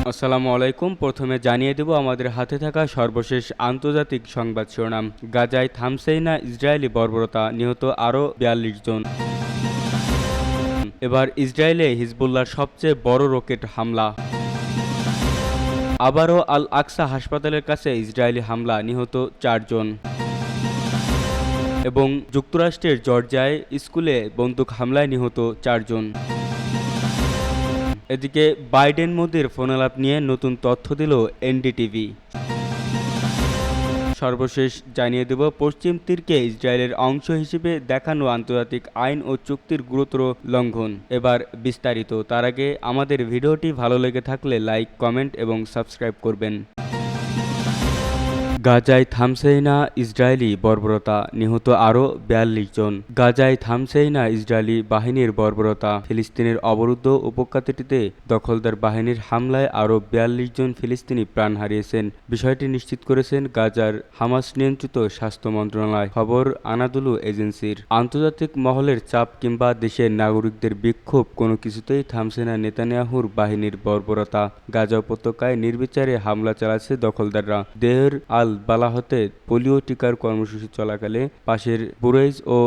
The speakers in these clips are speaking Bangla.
আসসালামু আলাইকুম। প্রথমে জানিয়ে দেব আমাদের হাতে থাকা সর্বশেষ আন্তর্জাতিক সংবাদ শিরোনাম। গাজায় থামছেই না ইসরায়েলি বর্বরতা, নিহত আরও ৪২ জন। এবার ইসরায়েলে হিজবুল্লাহর সবচেয়ে বড় রকেট হামলা। আবারও আল আকসা হাসপাতালের কাছে ইসরায়েলি হামলা, নিহত ৪ জন। এবং যুক্তরাষ্ট্রের জর্জিয়ায় স্কুলে বন্দুক হামলায় নিহত ৪ জন। এদিকে বাইডেন মোদির ফোনালাপ নিয়ে নতুন তথ্য দিল এনডিটিভি। সর্বশেষ জানিয়ে দেব, পশ্চিম তীরকে ইসরায়েলের অংশ হিসেবে দেখানো আন্তর্জাতিক আইন ও চুক্তির গুরুতর লঙ্ঘন। এবার বিস্তারিত। তার আগে আমাদের ভিডিওটি ভালো লেগে থাকলে লাইক, কমেন্ট এবং সাবস্ক্রাইব করবেন। গাজায় থামছেই না ইসরায়েলি বর্বরতা, নিহত আরও ৪২ জন। গাজায় থামছেই না ইসরায়েলি বাহিনীর বর্বরতা। ফিলিস্তিনের অবরুদ্ধ উপত্যকাটিতে দখলদার বাহিনীর হামলায় আরও ৪২ জন ফিলিস্তিনি প্রাণ হারিয়েছেন। বিষয়টি নিশ্চিত করেছেন গাজার হামাস নিয়ন্ত্রিত স্বাস্থ্য মন্ত্রণালয়। খবর আনাদুলু এজেন্সির। আন্তর্জাতিক মহলের চাপ কিংবা দেশের নাগরিকদের বিক্ষোভ কোনো কিছুতেই থামছে না নেতানিয়াহুর বাহিনীর বর্বরতা। গাজা উপত্যকায় নির্বিচারে হামলা চালাচ্ছে দখলদাররা। দেহের আল বালাহতে পোলিও টিকার কর্মসূচি চলাকালে পাশের বুরেইজ ও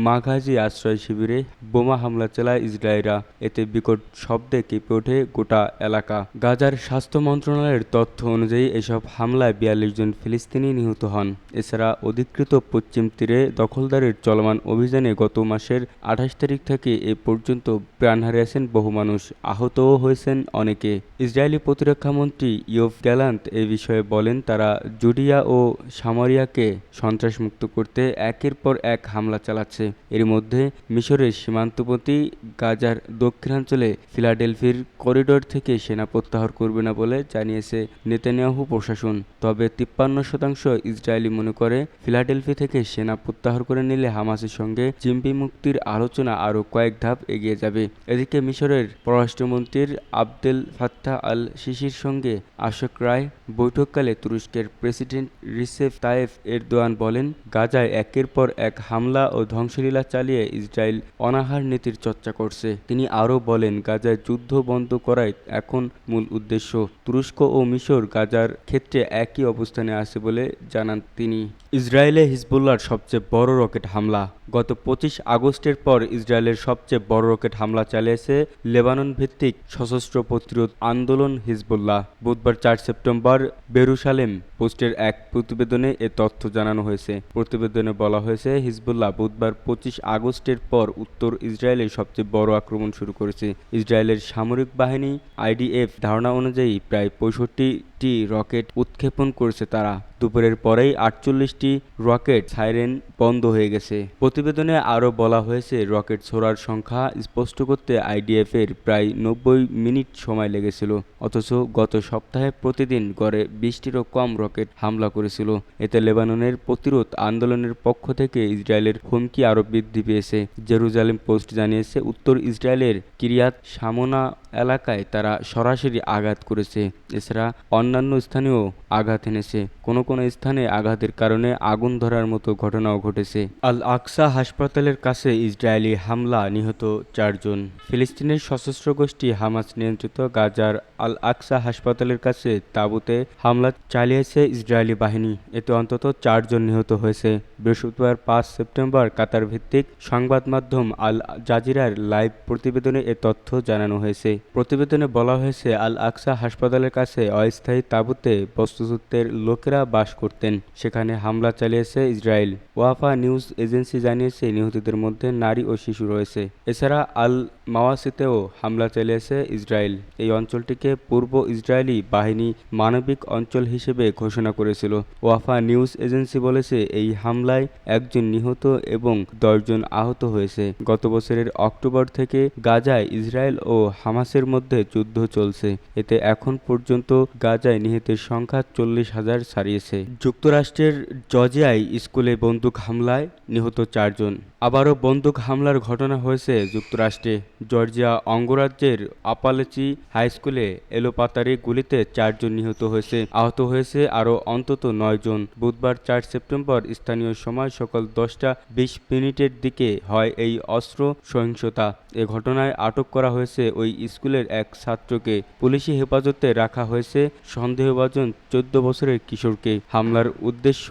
মাঘাজি আশ্রয় শিবিরে বোমা হামলা চালায় ইসরায়েলরা। এতে বিকট শব্দে কেঁপে ওঠে গোটা এলাকা। গাজার স্বাস্থ্য মন্ত্রণালয়ের তথ্য অনুযায়ী এসব হামলায় ৪২ জন ফিলিস্তিনি নিহত হন। এছাড়া অধিকৃত পশ্চিম তীরে দখলদারের চলমান অভিযানে গত মাসের ২৮ তারিখ থেকে এ পর্যন্ত প্রাণ হারিয়েছেন বহু মানুষ, আহতও হয়েছেন অনেকে। ইসরায়েলি প্রতিরক্ষামন্ত্রী ইয়োভ গ্যালান্ট এ বিষয়ে বলেন, তারা জুডিয়া ও সামারিয়াকে সন্ত্রাসমুক্ত করতে একের পর এক হামলা চালাচ্ছে। এর মধ্যে মিশরের সীমান্তবর্তী গাজার দক্ষিণাঞ্চলে ফিলাডেলফির করিডোর থেকে সেনা প্রত্যাহার করবে না বলে জানিয়েছে নেতানিয়াহু প্রশাসন। তবে ৫৩% ইসরায়েলি মনে করে ফিলাডেলফি থেকে সেনা প্রত্যাহার করে নিলে হামাসের সঙ্গে জিম্মি মুক্তির আলোচনা আরও কয়েক ধাপ এগিয়ে যাবে। এদিকে মিশরের পররাষ্ট্রমন্ত্রীর আবদেল ফাত্তাহ আল সিসির সঙ্গে আশোক রায় বৈঠককালে তুরস্কের প্রেসিডেন্ট রিসেপ তায়েফ এরদোয়ান বলেন, গাজায় একের পর এক হামলা ও ধ্বংসলীলা চালিয়ে ইসরায়েল অনাহার নীতির চর্চা করছে। তিনি আরও বলেন, গাজায় যুদ্ধ বন্ধ করাই এখন মূল উদ্দেশ্য। তুরস্ক ও মিশর গাজার ক্ষেত্রে একই অবস্থানে আছে বলে জানান তিনি। ইসরায়েলে হিজবুল্লাহর সবচেয়ে বড় রকেট হামলা। গত ২৫ আগস্টের পর ইসরায়েলের সবচেয়ে বড় রকেট হামলা চালিয়েছে লেবানন ভিত্তিক সশস্ত্র প্রতিরোধ আন্দোলন হিজবুল্লাহ। বুধবার ৪ সেপ্টেম্বর জেরুসালেম পোস্টের এক প্রতিবেদনে এ তথ্য জানানো হয়েছে। প্রতিবেদনে বলা হয়েছে, হিজবুল্লাহ বুধবার ২৫ আগস্টের পর উত্তর ইসরায়েলে সবচেয়ে বড় আক্রমণ শুরু করেছে। ইসরায়েলের সামরিক বাহিনী আইডিএফ ধারণা অনুযায়ী প্রায় ৬৫টি রকেট উৎক্ষেপণ করেছে তারা। দুপুরের পরেই ৪৮টি রকেট সাইরেন বন্ধ হয়ে গেছে। প্রতিবেদনে আরও বলা হয়েছে, রকেট ছোড়ার সংখ্যা স্পষ্ট করতে আইডিএফের প্রায় ৯০ মিনিট সময় লেগেছিল। অথচ গত সপ্তাহে প্রতিদিন গড়ে ২০টিরও কম রকেট হামলা করেছিল। এতে লেবাননের প্রতিরোধ আন্দোলনের পক্ষ থেকে ইসরায়েলের হুমকি আরও বৃদ্ধি পেয়েছে। জেরুজালেম পোস্ট জানিয়েছে, উত্তর ইসরায়েলের কিরিয়াত শামোনা এলাকায় তারা সরাসরি আঘাত করেছে। এছাড়া অন্যান্য স্থানেও আঘাত এনেছে। কোনো কোনো স্থানে আঘাতের কারণে আগুন ধরার মতো ঘটনাও ঘটেছে। আল আকসা হাসপাতালের কাছে ইসরায়েলি হামলা, নিহত ৪ জন। ফিলিস্তিনের সশস্ত্র গোষ্ঠী হামাস নিয়ন্ত্রিত গাজার আল আকসা হাসপাতালের কাছে তাঁবুতে হামলা চালিয়েছে ইসরায়েলি বাহিনী। এতে অন্তত ৪ জন নিহত হয়েছে। বৃহস্পতিবার ৫ সেপ্টেম্বর কাতার ভিত্তিক সংবাদ মাধ্যম আল জাজিরার লাইভ প্রতিবেদনে এ তথ্য জানানো হয়েছে। প্রতিবেদনে বলা হয়েছে, আল আকসা হাসপাতালের কাছে অস্থায়ী তাঁবুতে বস্তুযুদ্ধের লোকেরা বাস করতেন। সেখানে হামলা চালিয়েছে ইসরায়েল। ওয়াফা নিউজ এজেন্সি জানিয়েছে, নিহতদের মধ্যে নারী ও শিশু রয়েছে। এছাড়া আল মাওয়াসিতেও হামলা চালিয়েছে ইসরায়েল। এই অঞ্চলটিকে পূর্ব ইসরায়েলি বাহিনী মানবিক অঞ্চল হিসেবে ঘোষণা করেছিল। ওয়াফা নিউজ এজেন্সি বলেছে, এই হামলায় ১ জন নিহত এবং ১০ জন আহত হয়েছে। গত বছরের অক্টোবর থেকে গাজায় ইসরায়েল ও হামাসের মধ্যে যুদ্ধ চলছে। এতে এখন পর্যন্ত গাজায় নিহতের সংখ্যা ৪০,০০০ ছাড়িয়েছে। যুক্তরাষ্ট্রের জর্জিয়ায় স্কুলে বন্দুক হামলায় নিহত ৪ জন। আবারও বন্দুক হামলার ঘটনা হয়েছে যুক্তরাষ্ট্রে। জর্জিয়া অঙ্গরাজ্যের আপালেচি হাই স্কুলে এলোপাতাড়ি গুলিতে 4 জন নিহত হয়েছে, আহত হয়েছে আরও অন্তত 9 জন। বুধবার 4 সেপ্টেম্বর স্থানীয় সময় সকাল 10টা 20 মিনিটের দিকে হয় এই অস্ত্র সহিংসতা। এ ঘটনায় আটক করা হয়েছে ওই স্কুলের এক ছাত্রকে। পুলিশি হেফাজতে রাখা হয়েছে সন্দেহভাজন 14 বছরের কিশোরকে। হামলার উদ্দেশ্য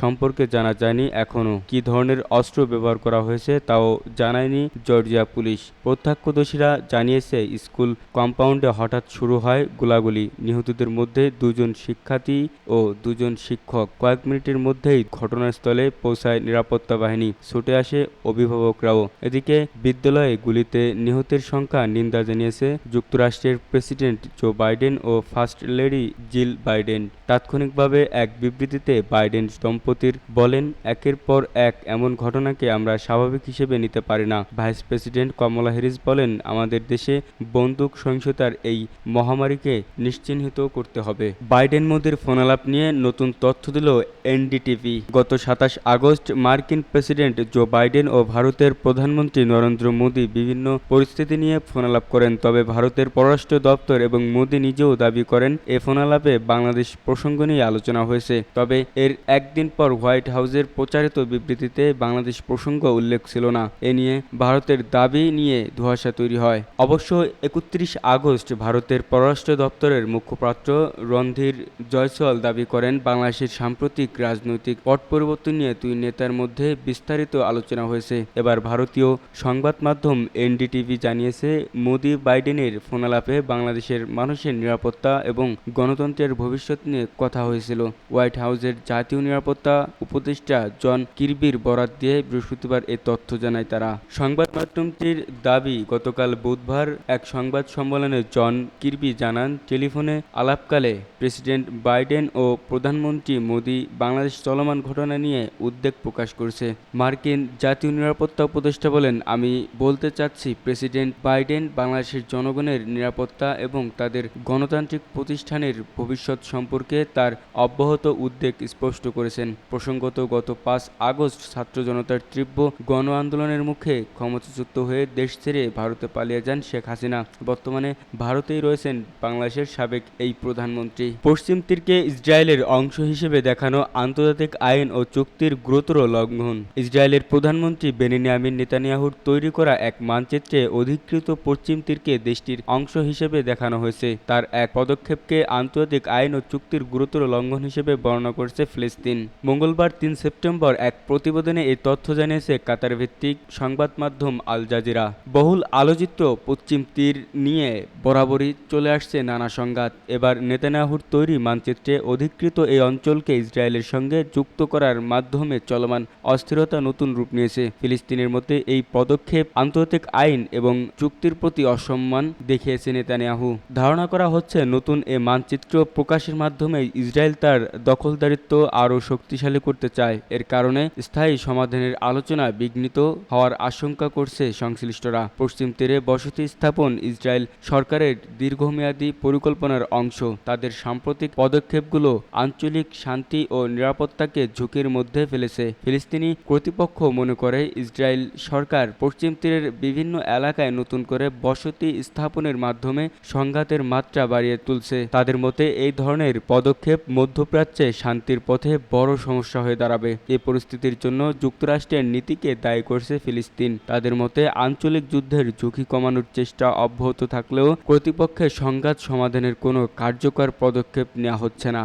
সম্পর্কে জানা যায়নি এখনও। কী ধরনের অস্ত্র ব্যবহার করা হয়েছে তাও জানায়নি জর্জিয়া পুলিশ। প্রত্যক্ষদর্শীরা জানিয়েছে স্কুল কম্পাউন্ডে হঠাৎ শুরু হয় গোলাগুলি। নিহতদের মধ্যে 2 জন শিক্ষার্থী ও 2 জন শিক্ষক। কয়েক মিনিটের মধ্যেই ঘটনাস্থলে পৌঁছায় নিরাপত্তা বাহিনী, ছুটে আসে অভিভাবকরাও। এদিকে বিদ্যালয়ে গুলিতে নিহতের সংখ্যা নিন্দা জানিয়েছে যুক্তরাষ্ট্রের প্রেসিডেন্ট জো বাইডেন ও ফার্স্ট লেডি জিল বাইডেন। তাৎক্ষণিকভাবে এক বিবৃতিতে বাইডেন দম্পতির বলেন, একের পর এক এমন ঘটনাকে আমরা স্বাভাবিক হিসেবে নিতে পারি না। ভাইস প্রেসিডেন্ট কমলা হ্যারিস বলেন, আমাদের দেশে বন্দুক সহিংসতার এই মহামারীকে নিশ্চিহ্নিত করতে হবে। বাইডেন মোদির ফোনালাপ নিয়ে নতুন তথ্য দিল এনডিটিভি। গত 27 আগস্ট মার্কিন প্রেসিডেন্ট জো বাইডেন ও ভারতের প্রধানমন্ত্রী নরেন্দ্র মোদি বিভিন্ন পরিস্থিতি নিয়ে ফোনালাপ করেন। তবে ভারতের পররাষ্ট্র দপ্তর এবং মোদি নিজেও দাবি করেন এ ফোনালাপে বাংলাদেশ প্রসঙ্গ নিয়ে আলোচনা হয়েছে। তবে এর একদিন পর হোয়াইট হাউসের প্রচারিত বিবৃতিতে বাংলাদেশ প্রসঙ্গ উল্লেখ ছিল না। এ নিয়ে ভারতের দাবি নিয়ে ধোঁয়াশা তৈরি হয়। অবশ্য 31 আগস্ট ভারতের পররাষ্ট্র দপ্তরের মুখপাত্র রণধীর জয়সওয়াল দাবি করেন, বাংলাদেশের সাম্প্রতিক রাজনৈতিক পট পরিবর্তন নিয়ে 2 নেতার মধ্যে বিস্তারিত আলোচনা হয়েছে। এবার ভারতীয় সংবাদ মাধ্যম এনডিটিভি জানিয়েছে, মোদি বাইডেনের ফোনালাপে বাংলাদেশের মানুষের নিরাপত্তা এবং গণতন্ত্রের ভবিষ্যৎ নিয়ে কথা হয়েছিল। হোয়াইট হাউসের জাতীয় নিরাপত্তা উপদেষ্টা জন কির্বির বরাত দিয়ে বৃহস্পতিবার এ তথ্য জানায় তারা। সংবাদ মাধ্যমটির দাবি, গতকাল বুধবার এক সংবাদ সম্মেলনে জন কির্বি জানান, টেলিফোনে আলাপকালে প্রেসিডেন্ট বাইডেন ও প্রধানমন্ত্রী মোদি বাংলাদেশ চলমান ঘটনা নিয়ে উদ্বেগ প্রকাশ করেছে। মার্কিন জাতীয় নিরাপত্তা উপদেষ্টা বলেন, আমি বলতে চাচ্ছি প্রেসিডেন্ট বাইডেন বাংলাদেশের জনগণের নিরাপত্তা এবং তাদের গণতান্ত্রিক প্রতিষ্ঠানের ভবিষ্যৎ সম্পর্কে তার অব্যাহত উদ্বেগ স্পষ্ট করেছেন। প্রসঙ্গত, গত 5 আগস্ট ছাত্র জনতার তীব্র গণ আন্দোলনের মুখে ক্ষমতাচ্যুত হয়ে দেশ ছেড়ে ভারতে পালিয়ে যান শেখ হাসিনা। বর্তমানে ভারতেই রয়েছেন বাংলাদেশের সাবেক এই প্রধানমন্ত্রী। পশ্চিম তীরকে ইসরায়েলের অংশ হিসেবে দেখানো আন্তর্জাতিক আইন ও চুক্তির গুরুতর লঙ্ঘন। ইসরায়েলের প্রধানমন্ত্রী বেনিয়ামিন নেতানিয়াহুর তৈরি করা এক মানচিত্রে অধিকৃত পশ্চিম তীরকে দেশটির অংশ হিসেবে দেখানো হয়েছে। তার এক পদক্ষেপকে আন্তর্জাতিক আইন ও চুক্তির গুরুতর লঙ্ঘন হিসেবে বর্ণনা করেছে ফিলিস্তিন। মঙ্গলবার 3 সেপ্টেম্বর এক প্রতিবেদনে এই তথ্য জানিয়েছে কাতার ভিত্তিক সংবাদ মাধ্যম আল জাজিরা। বহুল আলোচিত পশ্চিম তীর নিয়ে বরাবরই চলে আসছে নানা সংঘাত। এবার নেতানিয়াহুর তৈরি মানচিত্রে অধিকৃত এই অঞ্চলকে ইসরায়েলের সঙ্গে যুক্ত করার মাধ্যমে চলমান অস্থিরতা নতুন রূপ নিয়েছে। ফিলিস্তিনের মধ্যে এই পদক্ষেপ আন্তর্জাতিক আইন এবং চুক্তির প্রতি অসম্মান দেখিয়েছে নেতানিয়াহু। ধারণা করা হচ্ছে নতুন এ মানচিত্র প্রকাশের মাধ্যমে ইসরায়েল তার দখলদারিত্ব আরও শক্তিশালী করতে চায়। এর কারণে স্থায়ী সমাধানের আলোচনা বিঘ্নিত হওয়ার আশঙ্কা করছে সংশ্লিষ্টরা। পশ্চিম তীরে বসতি স্থাপন ইসরায়েল সরকারের দীর্ঘমেয়াদী পরিকল্পনার অংশ। তাদের সাম্প্রতিক পদক্ষেপগুলো আঞ্চলিক শান্তি ও নিরাপত্তাকে ঝুঁকির মধ্যে ফেলেছে। ফিলিস্তিনি কর্তৃপক্ষ মনে করে ইসরায়েল সরকার পশ্চিম তীরের বিভিন্ন এলাকায় নতুন করে বসতি স্থাপনের মাধ্যমে সংঘাতের মাত্রা বাড়িয়ে তুলছে। তাদের মতে এই ধরনের পদক্ষেপ মধ্যপ্রাচ্যে শান্তির পথে বড় সমস্যা হয়ে দাঁড়াবে। এই পরিস্থিতির জন্য যুক্তরাষ্ট্রের নীতিকে দায়ী করছে ফিলিস্তিন। তাদের মতে আঞ্চলিক যুদ্ধের ঝুঁকি কমানোর চেষ্টা অব্যাহত থাকলেও কর্তৃপক্ষের সংঘাত সমাধানের কোনো কার্যকর পদক্ষেপ নেওয়া হচ্ছে না।